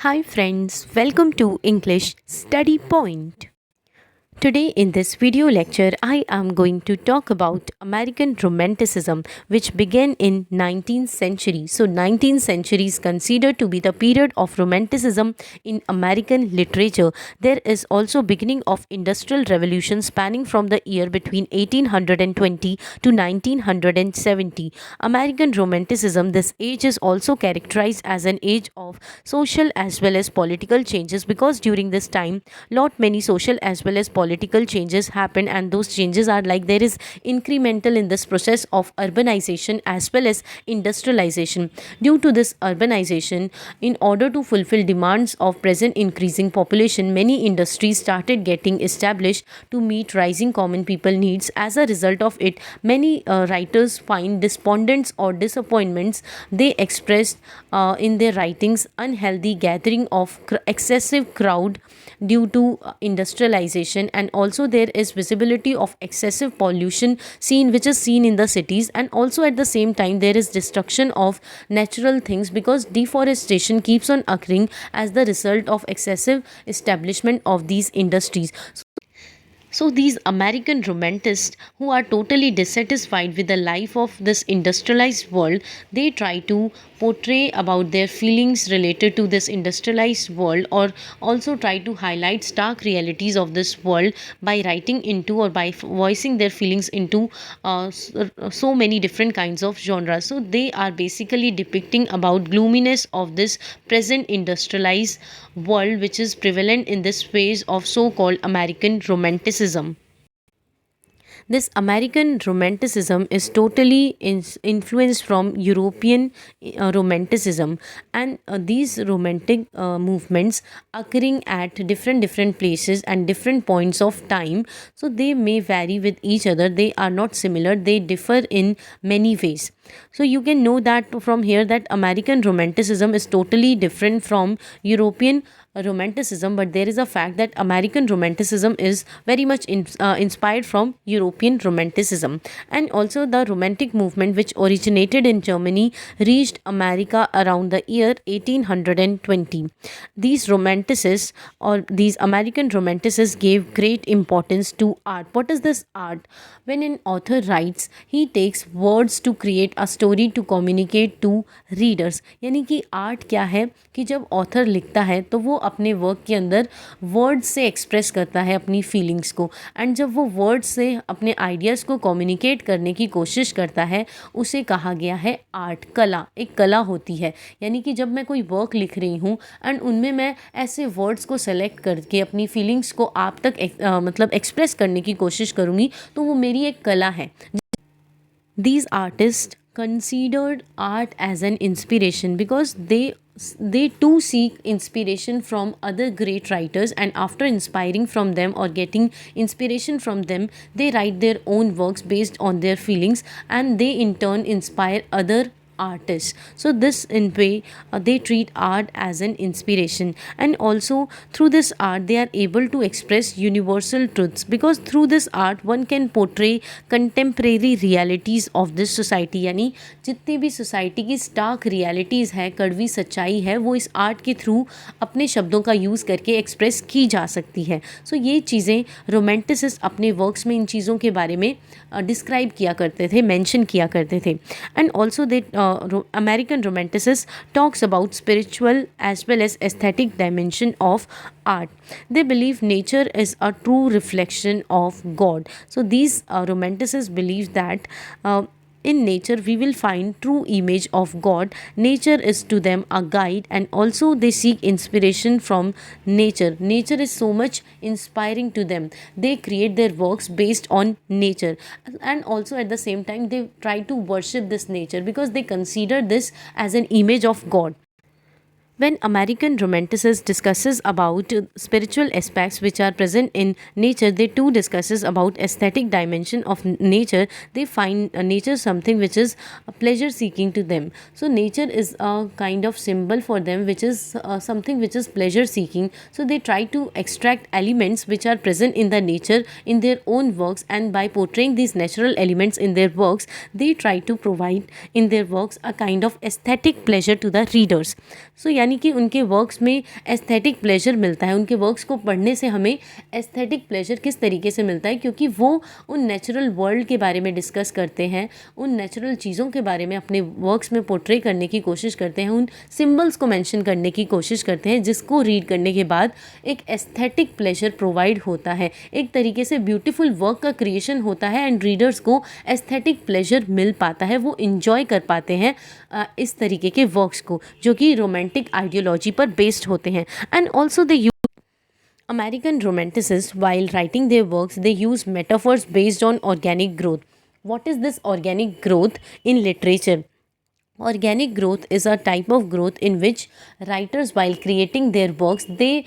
Hi friends, welcome to English Study Point. Today in this video lecture I am going to talk about American Romanticism, which began in 19th century. So 19th century is considered to be the period of Romanticism in American literature. There is also beginning of industrial revolution spanning from the year between 1820 to 1970. American Romanticism, this age is also characterized as an age of social as well as political changes, because during this time lot many social as well as political changes happen, and those changes are like there is incremental in this process of urbanization as well as industrialization. Due to this urbanization, in order to fulfill demands of present increasing population, many industries started getting established to meet rising common people needs. As a result of it, many writers find despondence or disappointments. They expressed in their writings unhealthy gathering of excessive crowd due to industrialization, and also there is visibility of excessive pollution seen which is seen in the cities, and also at the same time there is destruction of natural things because deforestation keeps on occurring as the result of excessive establishment of these industries. So these American romanticists who are totally dissatisfied with the life of this industrialized world, they try to portray about their feelings related to this industrialized world, or also try to highlight stark realities of this world by writing into or by voicing their feelings into so many different kinds of genres. So they are basically depicting about gloominess of this present industrialized world which is prevalent in this phase of so-called American Romanticism. This American Romanticism is totally influenced from European Romanticism, and these romantic movements occurring at different places and different points of time. So they may vary with each other. They are not similar. They differ in many ways. So you can know that from here that American Romanticism is totally different from European Romanticism, but there is a fact that American Romanticism is very much inspired from European Romanticism. And also the Romantic movement, which originated in Germany, reached America around the year 1820. These romanticists, or these American romanticists, gave great importance to art. What is this art? When an author writes, he takes words to create a story to communicate to readers. यानी कि art क्या है कि जब author लिखता है तो वो अपने वर्क के अंदर वर्ड्स से एक्सप्रेस करता है अपनी फीलिंग्स को, एंड जब वो वर्ड्स से अपने आइडियाज़ को कम्युनिकेट करने की कोशिश करता है उसे कहा गया है आर्ट, कला। एक कला होती है, यानी कि जब मैं कोई वर्क लिख रही हूँ एंड उनमें मैं ऐसे वर्ड्स को सेलेक्ट करके अपनी फीलिंग्स को आप तक मतलब एक्सप्रेस करने की कोशिश करूँगी तो वो मेरी एक कला है. These artists considered art as an inspiration because they too seek inspiration from other great writers, and after inspiring from them or getting inspiration from them, they write their own works based on their feelings, and they in turn inspire other artists. So this in way they treat art as an inspiration, and also through this art they are able to express universal truths, because through this art one can portray contemporary realities of this society. यानी जितनी भी society की Stark realities है, कड़वी सच्चाई है, वो इस आर्ट के थ्रू अपने शब्दों का यूज़ करके एक्सप्रेस की जा सकती है. सो ये चीज़ें रोमांटिसिस्ट अपने वर्क्स में इन चीज़ों के बारे में डिस्क्राइब किया करते थे, मेंशन किया करते थे. And also they American Romanticist talks about spiritual as well as aesthetic dimension of art. They believe nature is a true reflection of God. So these Romanticists believe that in nature we will find true image of God. Nature is to them a guide, and also they seek inspiration from nature. Nature is so much inspiring to them. They create their works based on nature, and also at the same time they try to worship this nature because they consider this as an image of God. When American Romanticist discusses about spiritual aspects which are present in nature, they too discusses about aesthetic dimension of nature. They find nature something which is pleasure seeking to them. So nature is a kind of symbol for them which is something which is pleasure seeking. So they try to extract elements which are present in the nature in their own works, and by portraying these natural elements in their works, they try to provide in their works a kind of aesthetic pleasure to the readers. So यानी कि उनके works में aesthetic pleasure मिलता है। उनके works को पढ़ने से हमें एस्थेटिक प्लेजर किस तरीके से मिलता है, क्योंकि वो उन नेचुरल वर्ल्ड के बारे में डिस्कस करते हैं, उन नेचुरल चीज़ों के बारे में अपने वर्क्स में पोर्ट्रे करने की कोशिश करते हैं, उन सिंबल्स को मेंशन करने की कोशिश करते हैं, जिसको रीड करने के बाद एक एस्थेटिक प्लेजर प्रोवाइड होता है, एक तरीके से ब्यूटीफुल वर्क का क्रिएशन होता है एंड रीडर्स को एस्थेटिक प्लेजर मिल पाता है, वो इंजॉय कर पाते हैं इस तरीके के वर्क्स को जो कि रोमांटिक आइडियोलॉजी पर बेस्ड होते हैं। And also they American romanticists, while writing their works, they use metaphors based on organic growth. What is this organic growth in literature? Organic growth is a type of growth in which writers, while creating their works, they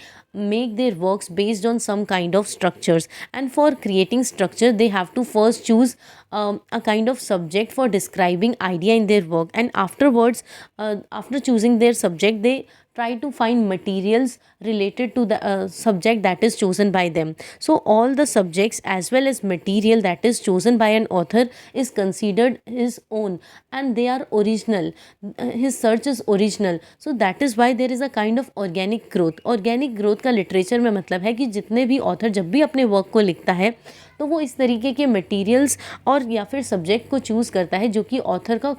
make their works based on some kind of structures, and for creating structure they have to first choose a kind of subject for describing idea in their work, and afterwards after choosing their subject they try to find materials related to the subject that is chosen by them. So all the subjects as well as material that is chosen by an author is considered his own and they are original. His search is original. So that is why there is a kind of organic growth. Organic growth का literature में मतलब है कि जितने भी author जब भी अपने वर्क को लिखता है तो वो इस तरीके के मटेरियल्स और या फिर सब्जेक्ट को चूज़ करता है जो कि ऑथर का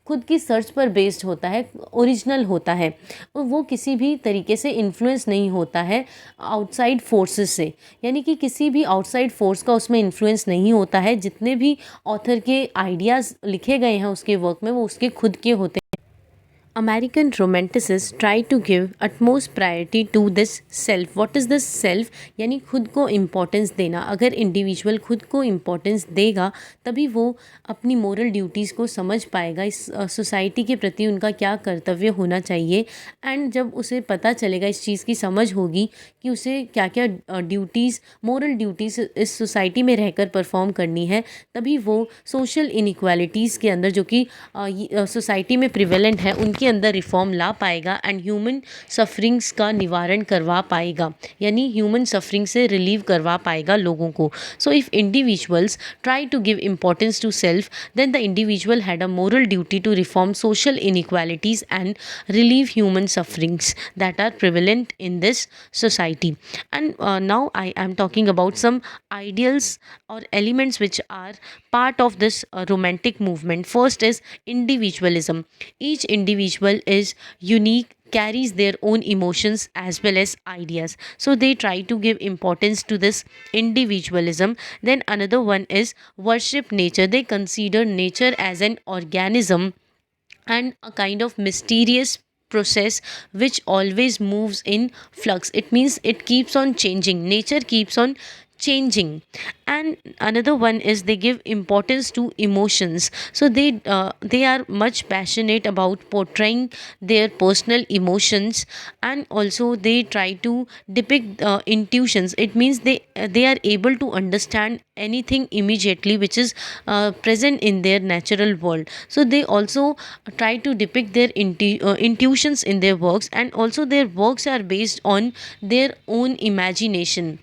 खुद की सर्च पर बेस्ड होता है, ओरिजिनल होता है, वो किसी भी तरीके से इन्फ्लुएंस नहीं होता है आउटसाइड फोर्सेस से, यानी कि किसी भी आउटसाइड फोर्स का उसमें इन्फ्लुएंस नहीं होता है। जितने भी ऑथर के आइडियाज़ लिखे गए हैं उसके वर्क में वो उसके खुद के होते हैं। American romanticists try to give utmost priority to this self. What is this self? यानी खुद को इम्पोर्टेंस देना। अगर इंडिविजुअल खुद को इम्पोर्टेंस देगा तभी वो अपनी मोरल ड्यूटीज़ को समझ पाएगा, इस सोसाइटी के प्रति उनका क्या कर्तव्य होना चाहिए। एंड जब उसे पता चलेगा, इस चीज़ की समझ होगी कि उसे क्या क्या ड्यूटीज़, मोरल ड्यूटीज़ इस सोसाइटी में रहकर परफॉर्म करनी है, तभी वो सोशल इनइक्वालिटीज़ के अंदर जो कि सोसाइटी में प्रिवेलेंट है उनके अंदर रिफॉर्म ला पाएगा एंड ह्यूमन सफरिंग्स का निवारण करवा पाएगा, यानी ह्यूमन सफरिंग से रिलीव करवा पाएगा लोगों को। So if individuals try to give importance to self then the individual had a moral duty to reform social inequalities and relieve human sufferings that are prevalent in this society. And now I am talking about some ideals or elements which are part of this romantic movement. First is individualism. Each individual is unique, carries their own emotions as well as ideas, so they try to give importance to this individualism. Then another one is worship nature. They consider nature as an organism and a kind of mysterious process which always moves in flux. It means it keeps on changing, nature keeps on changing. And another one is they give importance to emotions, so they are much passionate about portraying their personal emotions, and also they try to depict intuitions. It means they are able to understand anything immediately which is present in their natural world. So they also try to depict their intuitions in their works, and also their works are based on their own imagination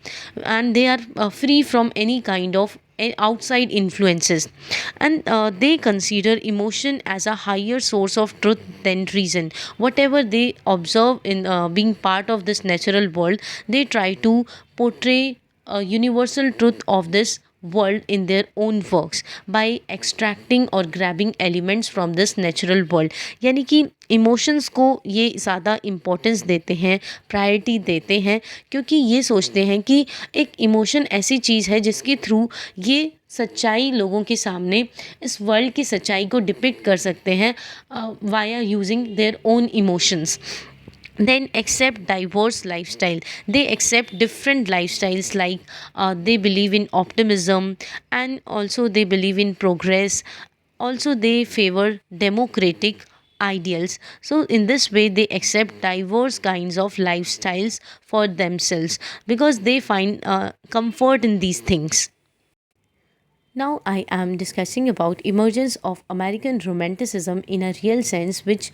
and they are free from any kind of outside influences. And they consider emotion as a higher source of truth than reason. Whatever they observe in being part of this natural world, they try to portray a universal truth of this world in their own works by extracting or grabbing elements from this natural world. यानी कि emotions को ये ज़्यादा importance देते हैं, priority देते हैं, क्योंकि ये सोचते हैं कि एक इमोशन ऐसी चीज़ है जिसके थ्रू ये सच्चाई लोगों के सामने, इस वर्ल्ड की सच्चाई को डिपिक्ट कर सकते हैं via using their own emotions. Then accept diverse lifestyle. They accept different lifestyles, like they believe in optimism and also they believe in progress. Also they favor democratic ideals. So in this way they accept diverse kinds of lifestyles for themselves because they find comfort in these things. Now I am discussing about emergence of American Romanticism in a real sense, which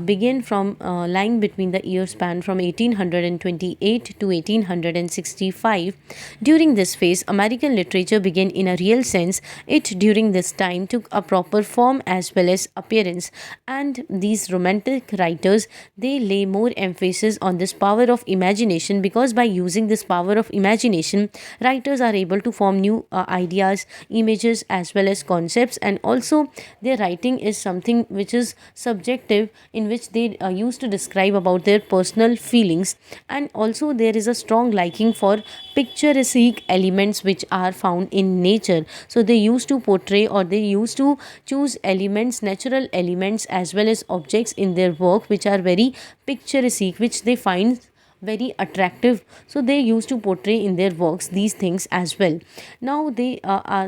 began from lying between the year span from 1828 to 1865. During this phase, American literature began in a real sense. It during this time took a proper form as well as appearance, and these romantic writers, they lay more emphasis on this power of imagination, because by using this power of imagination, writers are able to form new ideas, images as well as concepts. And also their writing is something which is subjective, in which they used to describe about their personal feelings. And also there is a strong liking for picturesque elements which are found in nature. So they used to portray, or they used to choose elements, natural elements as well as objects in their work which are very picturesque, which they find very attractive. So they used to portray in their works these things as well. Now they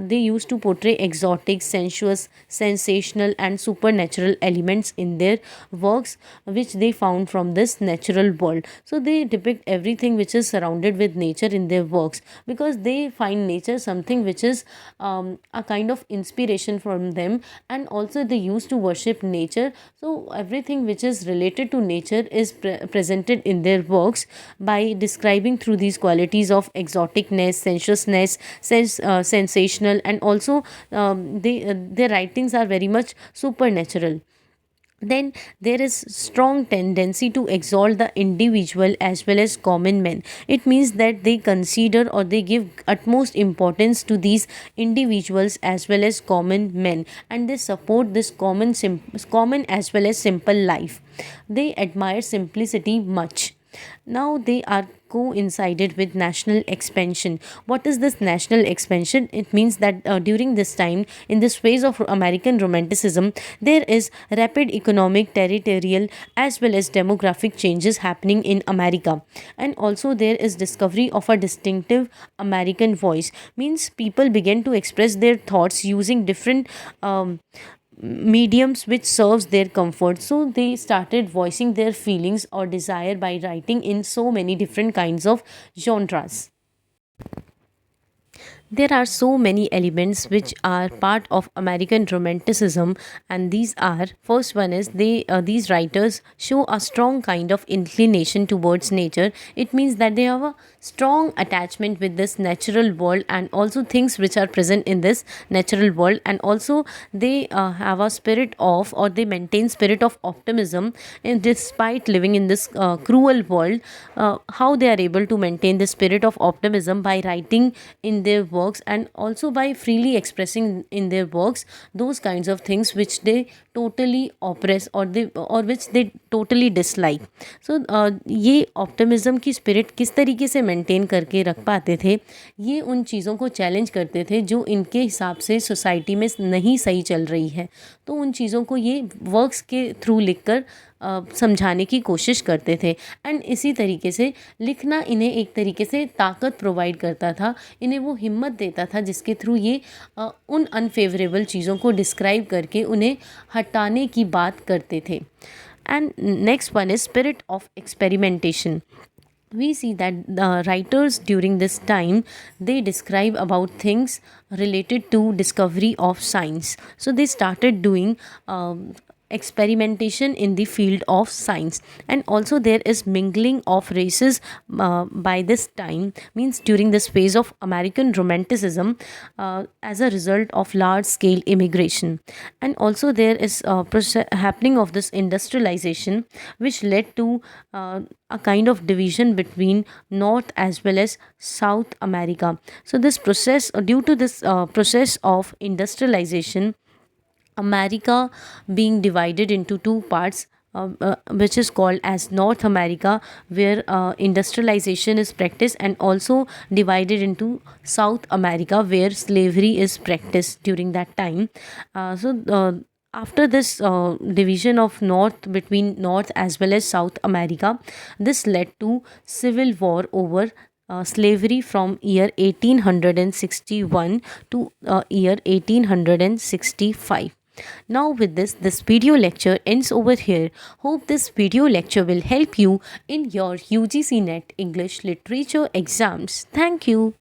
used to portray exotic, sensuous, sensational and supernatural elements in their works, which they found from this natural world. So they depict everything which is surrounded with nature in their works, because they find nature something which is a kind of inspiration from them. And also they used to worship nature. So everything which is related to nature is presented in their works by describing through these qualities of exoticness, sensuousness, sensational, and also their writings are very much supernatural. Then there is strong tendency to exalt the individual as well as common men. It means that they consider, or they give utmost importance to these individuals as well as common men, and they support this common as well as simple life. They admire simplicity much. Now they are coincided with national expansion. What is this national expansion? It means that during this time, in this phase of American Romanticism, there is rapid economic, territorial as well as demographic changes happening in America. And also there is discovery of a distinctive American voice. Means people began to express their thoughts using different mediums which serves their comfort. So they started voicing their feelings or desire by writing in so many different kinds of genres. There are so many elements which are part of American Romanticism, and these are, first one is, these writers show a strong kind of inclination towards nature. It means that they have a strong attachment with this natural world and also things which are present in this natural world. And also they have a spirit of, or they maintain spirit of optimism in, despite living in this cruel world. How they are able to maintain the spirit of optimism by writing in their works, and also by freely expressing in their works those kinds of things which they totally oppress, or which they totally dislike. So ये optimism की spirit किस तरीके से maintain करके रख पाते थे, ये उन चीज़ों को चैलेंज करते थे जो इनके हिसाब से सोसाइटी में नहीं सही चल रही है। तो उन चीज़ों को ये वर्क्स के थ्रू लिखकर समझाने की कोशिश करते थे। एंड इसी तरीके से लिखना इन्हें एक तरीके से ताकत प्रोवाइड करता था, इन्हें वो हिम्मत देता था जिसके थ्रू ये उन अनफेवरेबल चीज़ों को डिस्क्राइब करके उन्हें हटाने की बात करते थे। And next one is spirit of experimentation. We see that the writers during this time, they describe about things related to discovery of science. So they started doing experimentation in the field of science. And also there is mingling of races by this time, means during this phase of American Romanticism, as a result of large scale immigration. And also there is happening of this industrialization, which led to a kind of division between North as well as South America. So this process, due to this process of industrialization, America being divided into two parts, which is called as North America, where industrialization is practiced, and also divided into South America, where slavery is practiced during that time. After this division of North, between North as well as South America, this led to civil war over slavery from year 1861 to year 1865. Now with this video lecture ends over here. Hope this video lecture will help you in your UGC NET English Literature exams. Thank you.